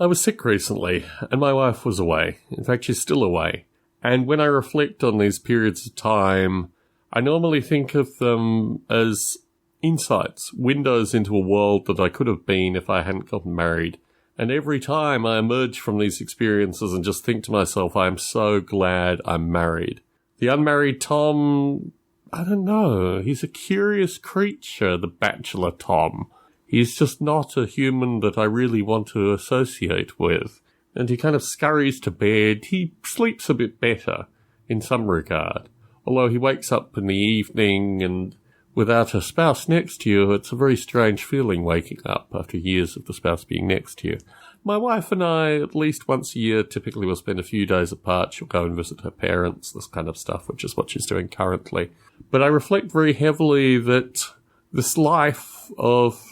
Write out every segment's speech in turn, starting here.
I was sick recently, and my wife was away. In fact, she's still away. And when I reflect on these periods of time, I normally think of them as insights, windows into a world that I could have been if I hadn't gotten married. And every time I emerge from these experiences and just think to myself, I'm so glad I'm married. The unmarried Tom, I don't know, he's a curious creature, the bachelor Tom. He's just not a human that I really want to associate with. And he kind of scurries to bed. He sleeps a bit better in some regard. Although he wakes up in the evening and without a spouse next to you, it's a very strange feeling waking up after years of the spouse being next to you. My wife and I, at least once a year, typically will spend a few days apart. She'll go and visit her parents, this kind of stuff, which is what she's doing currently. But I reflect very heavily that this life of,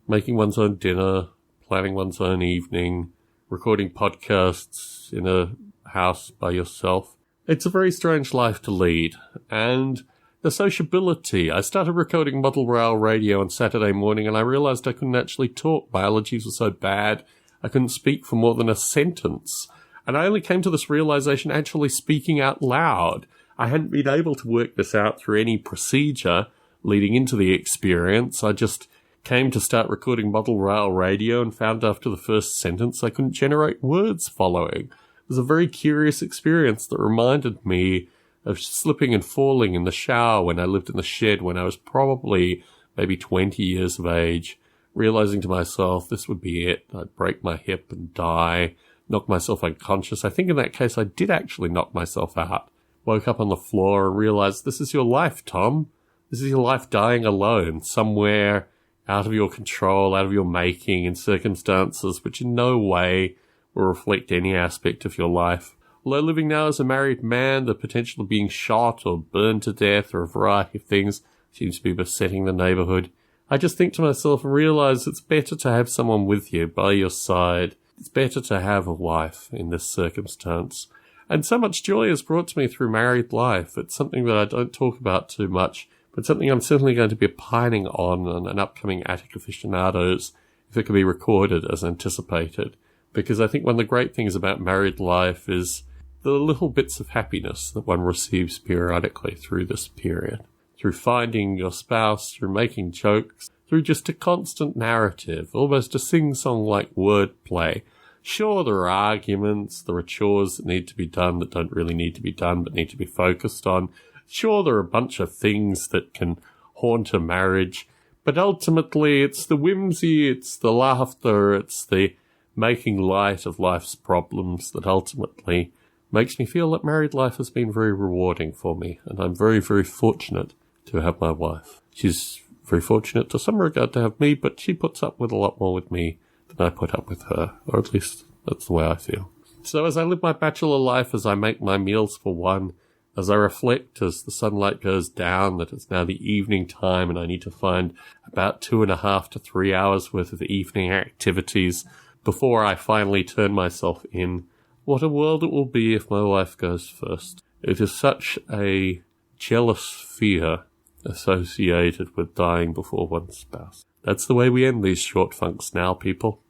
making one's own dinner, planning one's own evening, recording podcasts in a house by yourself, it's a very strange life to lead. And the sociability. I started recording model rail radio on Saturday morning and I realized I couldn't actually talk. My allergies were so bad, I couldn't speak for more than a sentence. And I only came to this realization actually speaking out loud. I hadn't been able to work this out through any procedure leading into the experience. I just came to start recording model rail radio and found after the first sentence I couldn't generate words following. It was a very curious experience that reminded me of slipping and falling in the shower when I lived in the shed when I was probably maybe 20 years of age, realizing to myself this would be it. I'd break my hip and die, knock myself unconscious. I think in that case I did actually knock myself out. Woke up on the floor and realized this is your life, Tom. This is your life dying alone, somewhere out of your control, out of your making, in circumstances which in no way will reflect any aspect of your life. Although living now as a married man, the potential of being shot or burned to death or a variety of things seems to be besetting the neighborhood. I just think to myself and realize it's better to have someone with you by your side. It's better to have a wife in this circumstance. And so much joy is brought to me through married life. It's something that I don't talk about too much, but something I'm certainly going to be opining on an upcoming Attic Aficionados if it can be recorded as anticipated. Because I think one of the great things about married life is the little bits of happiness that one receives periodically through this period. Through finding your spouse, through making jokes, through just a constant narrative, almost a sing-song-like wordplay. Sure, there are arguments, there are chores that need to be done that don't really need to be done but need to be focused on. Sure, there are a bunch of things that can haunt a marriage, but ultimately it's the whimsy, it's the laughter, it's the making light of life's problems that ultimately makes me feel that married life has been very rewarding for me, and I'm very, very fortunate to have my wife. She's very fortunate to some regard to have me, but she puts up with a lot more with me than I put up with her, or at least that's the way I feel. So as I live my bachelor life, as I make my meals for one, as I reflect as the sunlight goes down that it's now the evening time and I need to find about 2.5 to 3 hours worth of evening activities before I finally turn myself in, what a world it will be if my wife goes first. It is such a jealous fear associated with dying before one's spouse. That's the way we end these short funks now, people.